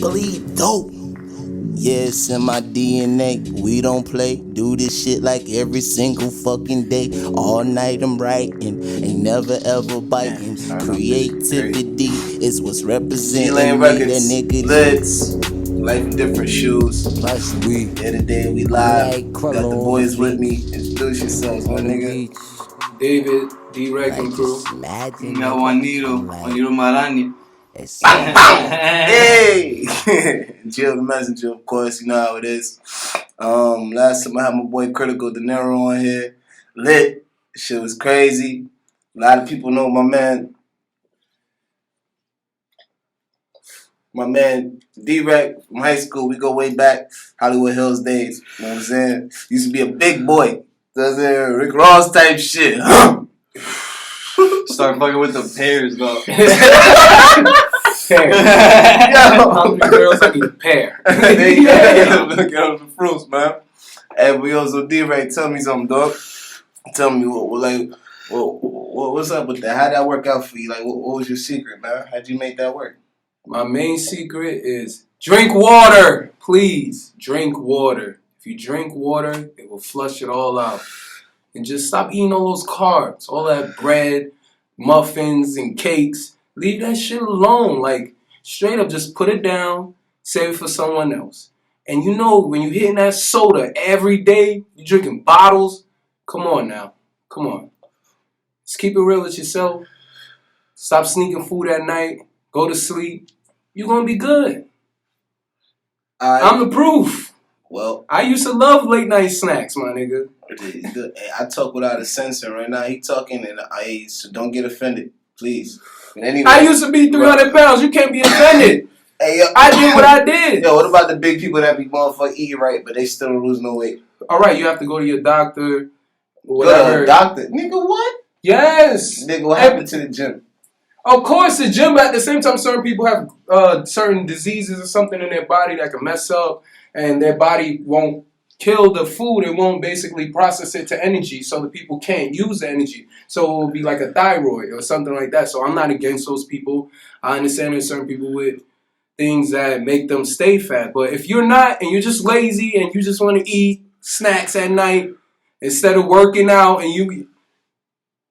bleed dope. Yeah, it's in my DNA. We don't play. Do this shit like every single fucking day. All night I'm writing. Ain't never ever biting. Creativity is what's representing me. That nigga LIDS. Life in different shoes. plus we. The other day we live. Got the boys with me. Introduce yourselves, my nigga. David, D-Rec and crew. Imagine. Juanito Marani. Hey! Jill the Messenger, of course, you know how it is. Last time I had my boy Critical De Niro on here. Lit. Shit was crazy. A lot of people know my man D-Rec from high school. We go way back, Hollywood Hills days. You know what I'm saying? Used to be a big boy. Does Rick Ross type shit. Start fucking with the pears, though. Hungry girls I need pear. Yeah, look at the fruits, man. Hey, we also D-Rec, tell me something, dog. Tell me what's up with that? How'd that work out for you? Like, what was your secret, man? How'd you make that work? My main secret is drink water. Please, drink water. If you drink water, it will flush it all out. And just stop eating all those carbs, all that bread, muffins, and cakes. Leave that shit alone. Like, straight up, just put it down, save it for someone else. And you know, when you're hitting that soda every day, you're drinking bottles, come on now. Come on. Just keep it real with yourself. Stop sneaking food at night. Go to sleep. You're going to be good. I'm the proof. Well, I used to love late night snacks, my nigga. I talk without a censor right now. He talking, and so don't get offended, please. But anyway, I used to be 300 pounds. You can't be offended. Hey, yo, I did what I did. Yo, what about the big people that be motherfucking eating right, but they still don't lose no weight? All right, you have to go to your doctor. Whatever. Go to a doctor, nigga. What? Yes, nigga. What happened to the gym? Of course, the gym. But at the same time, certain people have certain diseases or something in their body that can mess up, and their body won't kill the food. It won't basically process it to energy, so the people can't use the energy. So it will be like a thyroid or something like that. So I'm not against those people. I understand there's certain people with things that make them stay fat. But if you're not, and you're just lazy, and you just want to eat snacks at night instead of working out, and you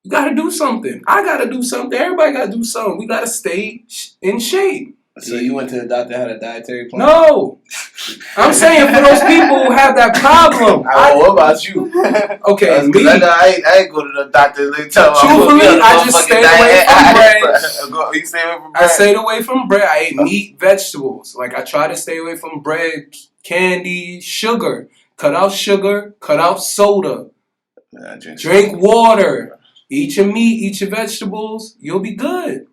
got to do something. I got to do something. Everybody got to do something. We got to stay in shape. So you went to the doctor, had a dietary plan? No. I'm saying for those people who have that problem. What about you? Okay, me. I ain't go to the doctor. Truthfully, I just stayed away from bread. You stay away from bread? I stayed away from bread. I ate meat, vegetables. Like, I try to stay away from bread, candy, sugar. Cut out sugar. Cut out soda. Drink water. Eat your meat. Eat your vegetables. You'll be good.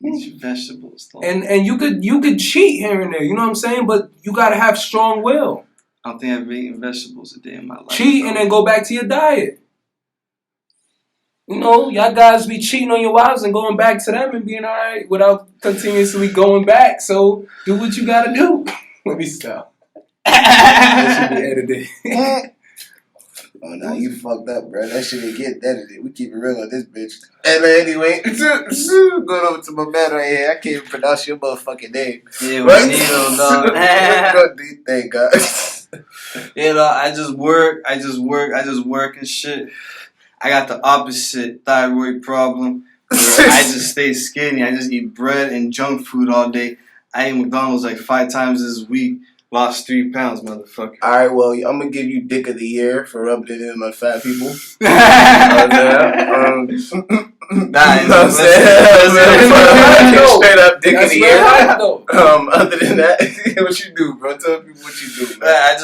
Eat your vegetables. And you could cheat here and there. You know what I'm saying? But you got to have strong will. I don't think I've eaten vegetables a day in my life. Cheat and then go back to your diet. You know, y'all guys be cheating on your wives and going back to them and being all right without continuously going back. So do what you got to do. Let me stop. That should be edited. Oh, nah, you fucked up, bro. That shit didn't get edited. We keep it real on this bitch. And anyway, going over to my man right here. I can't even pronounce your motherfucking name. Yeah, Juanito, dog. Thank God. You know, I just work and shit. I got the opposite thyroid problem. Where I just stay skinny. I just eat bread and junk food all day. I eat McDonald's like 5 times this week. Lost 3 pounds, motherfucker. All right, well, I'm gonna give you Dick of the Year for rubbing it in on fat people. Straight up Dick of the Year. Other than that, what you do, bro? Tell people what you do, man. I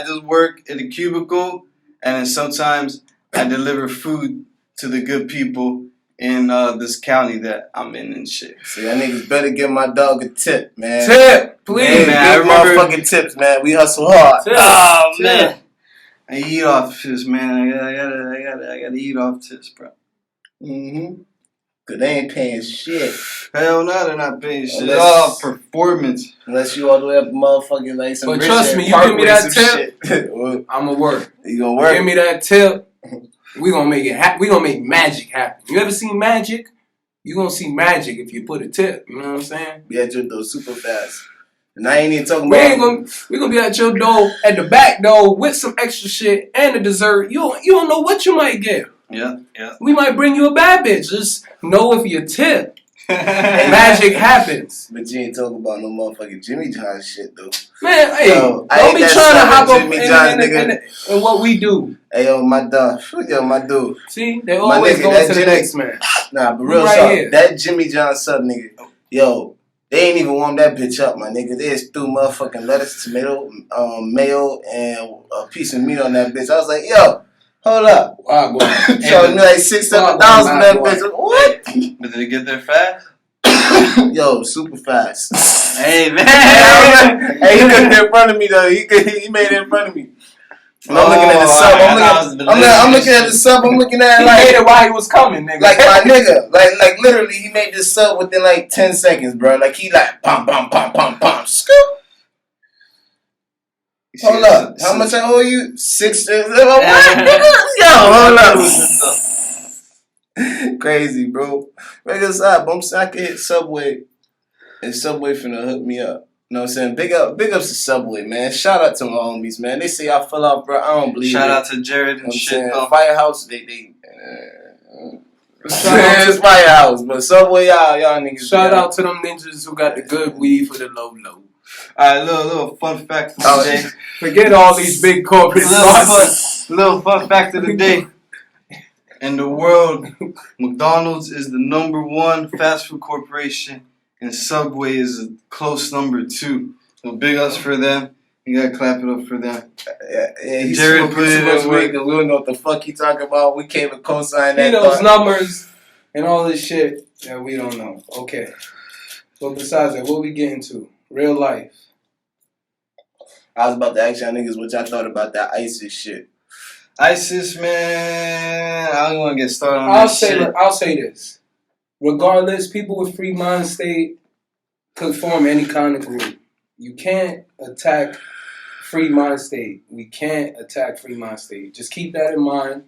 just work in a cubicle, and then sometimes I deliver food to the good people in this county that I'm in and shit. See, that niggas better give my dog a tip, man. Tip, please, man. I remember motherfucking tips, man. We hustle hard. Tip. Oh man, I eat off tips, man. I gotta eat off tips, bro. Cause they ain't paying shit. Hell no, they're not paying shit. It's all performance. Unless you all the way up motherfucking like some. But trust me, you give me that tip, I'ma work. You gonna work? Give me that tip. We gonna make it happen. We gonna make magic happen. You ever seen magic? You gonna see magic if you put a tip. You know what I'm saying? Yeah, just those super fast. And I ain't even talking We about. we gonna be at your door, at the back door, with some extra shit and a dessert. You don't know what you might get. Yeah. We might bring you a bad bitch. Just know if you tip, magic happens. But you ain't talking about no motherfucking Jimmy John shit though. Man, hey, Yo, I don't ain't be that trying to hop up Jimmy John nigga. in what we do. Hey yo, my dog. Yo, my dude. See, they always nigga, go that to the Jimmy- next man. Nah, but We real right talk. here. That Jimmy John sub nigga. Yo, they ain't even warm that bitch up, my nigga. They just threw motherfucking lettuce, tomato, mayo, and a piece of meat on that bitch. I was like, yo, hold up. Charged me like $6-7 for that bitch. What? But did it get there fast? Yo, super fast. Hey, man. Hey, he couldn't in front of me though. He made it in front of me. And I'm looking at the sub. I'm looking at the sub. I'm looking at it He like made it while he was coming, nigga. like my nigga. Like literally, he made this sub within like 10 seconds, bro. Like he like pom pom pom pom pom. Scoop. Hold up. How much I owe you? 6. What, nigga? Yo, hold up. Crazy, bro. Regular side, but I'm saying I can hit Subway, and Subway finna hook me up. You know what I'm saying? Big ups to Subway, man. Shout out to my homies, man. They say I fell off, bro. I don't believe Shout it. out to Jared and shit. Firehouse, it's Firehouse, but Subway, y'all niggas. Shout out to them ninjas who got the good weed for the low. Alright, little fun fact for the day. Forget all these big corporate sponsors. Little fun fact of the day. In the world, McDonald's is the #1 fast food corporation, and Subway is a close #2. So big ups for them. You gotta clap it up for them. Yeah, he's Jared put it too much in weight because we don't know what the fuck he talking about. We can't even co-sign that. He knows numbers and all this shit that we don't know. Okay. But besides that, what we getting to? Real life. I was about to ask y'all niggas what y'all thought about that ISIS shit. ISIS, man, I don't want to get started on I'll that shit. I'll say this. Regardless, people with free mind state could form any kind of group. You can't attack free mind state. We can't attack free mind state. Just keep that in mind.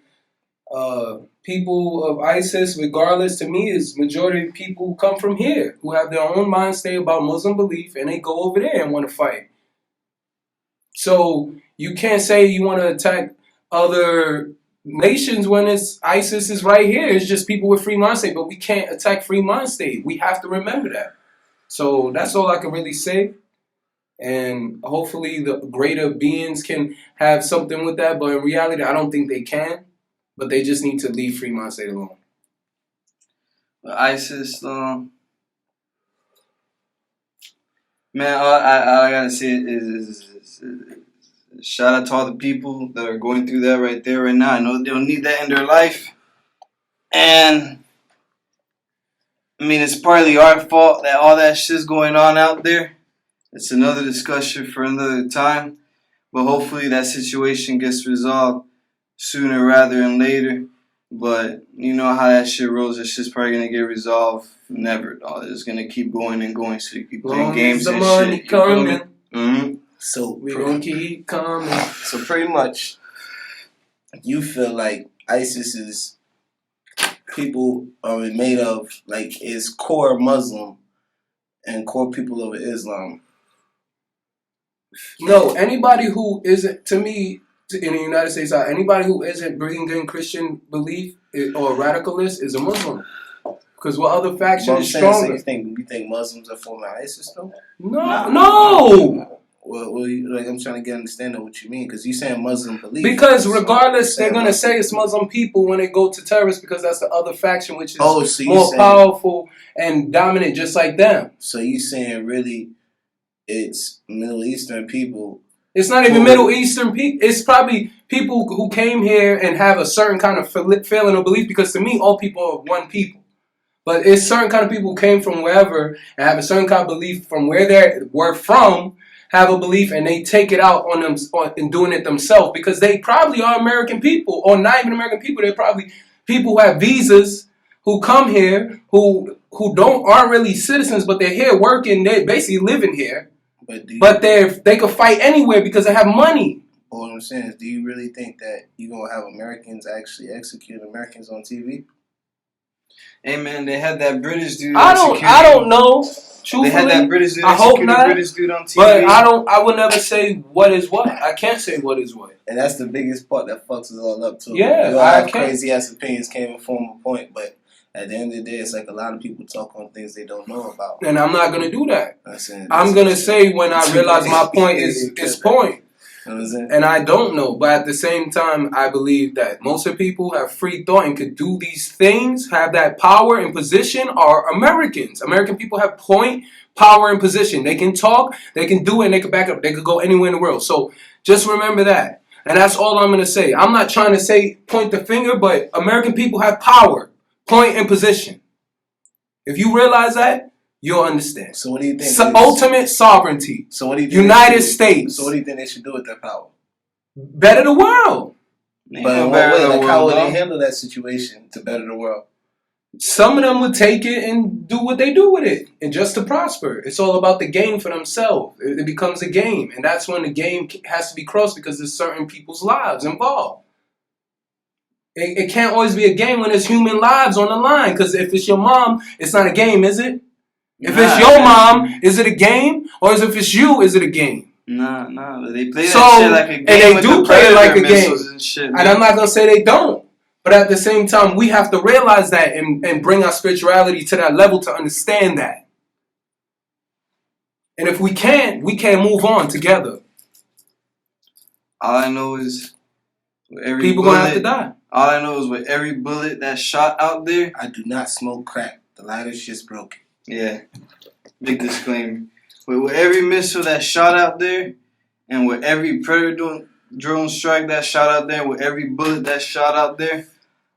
People of ISIS, regardless, to me, is majority of people who come from here, who have their own mind state about Muslim belief, and they go over there and want to fight. So you can't say you want to attack other nations when it's ISIS is right here. It's just people with free mind state, but we can't attack free mind state. We have to remember that. So that's all I can really say. And hopefully the greater beings can have something with that. But in reality, I don't think they can. But they just need to leave free mind state alone. ISIS, man, all I gotta say is shout out to all the people that are going through that right there right now. I know they don't need that in their life. And I mean, it's partly our fault that all that shit's going on out there. It's another discussion for another time. But hopefully that situation gets resolved sooner rather than later. But you know how that shit rolls. It's just probably gonna get resolved never. Dog. It's gonna keep going and going. So you keep playing games and shit. Coming. Mm-hmm. So We gonna keep coming. So pretty much, you feel like ISIS is people are made of like is core Muslim and core people of Islam. No, anybody who isn't, to me, in the United States, anybody who isn't bringing in Christian belief or radicalist is a Muslim. Because what other faction is stronger? So you think Muslims are forming ISIS though? No. Well, I'm trying to get understanding what you mean because you saying Muslim belief. Because regardless, they're gonna say it's Muslim people when they go to terrorists because that's the other faction which is more powerful and dominant, just like them. So you saying really, it's Middle Eastern people? It's not even Middle Eastern people. It's probably people who came here and have a certain kind of feeling or belief. Because to me, all people are one people. But it's certain kind of people who came from wherever and have a certain kind of belief from where they were from. Have a belief and they take it out on them in doing it themselves because they probably are American people or not even American people. They're probably people who have visas who come here who aren't really citizens, but they're here working. They're basically living here, but they could fight anywhere because they have money. What I'm saying is, do you really think that you're gonna have Americans actually execute Americans on TV? Hey man, they had that British dude. I don't know. Truthfully, They had that British dude. I hope not. British dude on TV. But I would never say what is what. I can't say what is what. And that's the biggest part that fucks us all up too. Yeah, we all I have can't. crazy ass opinions, can't even form a point, but at the end of the day, it's like a lot of people talk on things they don't know about. And I'm not gonna do that. That's I'm gonna say when I realize my point is point. You know what I'm saying? And I don't know, but at the same time, I believe that most of the people have free thought and could do these things, have that power and position, are Americans. American people have point, power, and position. They can talk, they can do it, and they can back up. They could go anywhere in the world. So just remember that. And that's all I'm going to say. I'm not trying to say point the finger, but American people have power, point, and position. If you realize that, you'll understand. So what do you think? Ultimate sovereignty. So what do you think? United States. So what do you think they should do with that power? Better the world. But in what way? Like how would they handle that situation to better the world? Some of them would take it and do what they do with it, and just to prosper. It's all about the game for themselves. It becomes a game, and that's when the game has to be crossed because there's certain people's lives involved. It can't always be a game when there's human lives on the line. Because if it's your mom, it's not a game, is it? If it's your mom, is it a game? Or if it's you, is it a game? Nah. They play that shit like a game. And they do play it like a game. And I'm not going to say they don't. But at the same time, we have to realize that and bring our spirituality to that level to understand that. And if we can't move on together. All I know is people going to have to die. All I know is with every bullet that's shot out there. I do not smoke crack. The lighter's just broken. Yeah. Big disclaimer. With every missile that's shot out there, and with every predator drone strike that's shot out there, with every bullet that's shot out there,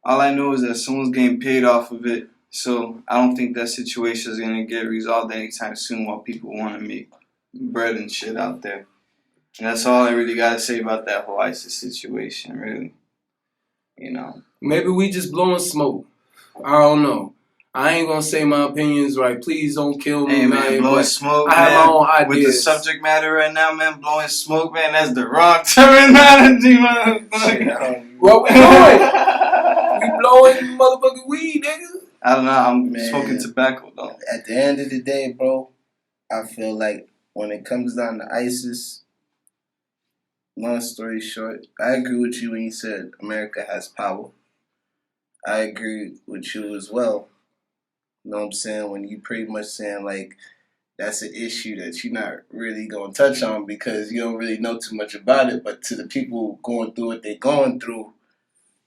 all I know is that someone's getting paid off of it. So I don't think that situation is going to get resolved anytime soon while people want to make bread and shit out there. And that's all I really got to say about that whole ISIS situation, really. You know. Maybe we just blowing smoke. I don't know. I ain't gonna say my opinions right. Please don't kill me. Hey man, blowing smoke, I have my own ideas. With the subject matter right now, man, blowing smoke, man, that's the wrong terminology, man. What we doing? We blowing motherfucking weed, nigga. I don't know. I'm smoking tobacco, though. At the end of the day, bro, I feel like when it comes down to ISIS, long story short, I agree with you when you said America has power. I agree with you as well. You know what I'm saying? When you pretty much saying like that's an issue that you're not really gonna touch on because you don't really know too much about it, but to the people going through what they're going through,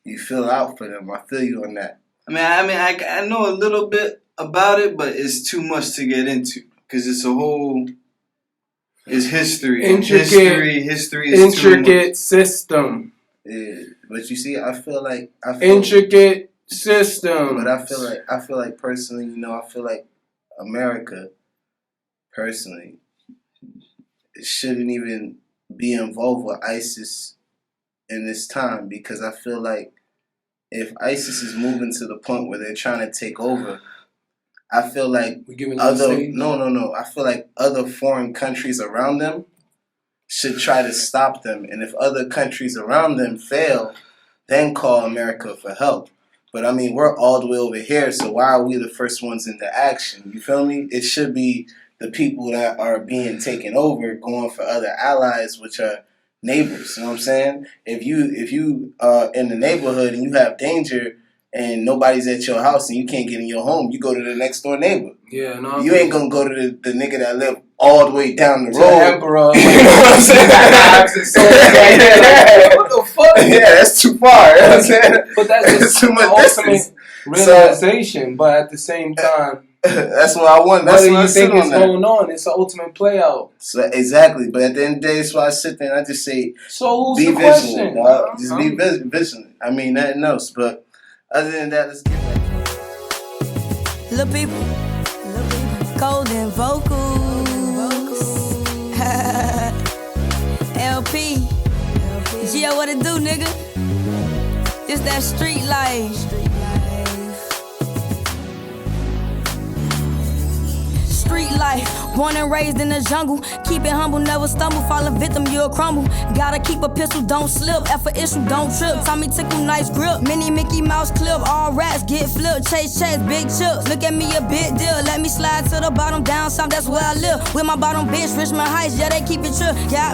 you feel out for them. I feel you on that. I know a little bit about it, but it's too much to get into because it's history. History is intricate system. Yeah, but you see, I feel intricate system. But I feel like personally, I feel like America, personally, shouldn't even be involved with ISIS in this time because I feel like if ISIS is moving to the point where they're trying to take over, I feel like I feel like other foreign countries around them should try to stop them, and if other countries around them fail, then call America for help. But I mean, we're all the way over here, so why are we the first ones into action? You feel me? It should be the people that are being taken over going for other allies, which are neighbors. You know what I'm saying? If you are in the neighborhood and you have danger and nobody's at your house and you can't get in your home, you go to the next door neighbor. Yeah, no. You ain't gonna go to the nigga that live all the way down the road. The emperor. You know what I'm saying? What the fuck? Yeah, that's too far. You know what I'm saying? But that's just too much ultimate realization. But at the same time, that's what I want. That's what you think is going on. It's the ultimate play out. So exactly, but at the end of the day, that's why I sit there and I just say, so who's be the vigilant, question? dog. Just be vigilant. I mean, nothing else. But other than that, let's get back. Little people, golden vocals. LP, Gio, what it do, nigga? It's that street life. Street life. life. Born and raised in the jungle. Keep it humble, never stumble. Fall a victim, you'll crumble. Gotta keep a pistol, don't slip. F a issue, don't trip. Tommy tickle, nice grip. Mini Mickey Mouse clip. All rats get flipped. Chase, big chips. Look at me, a big deal. Let me slide to the bottom, down south, that's where I live. With my bottom bitch, Richmond Heights, yeah, they keep it true. Yeah,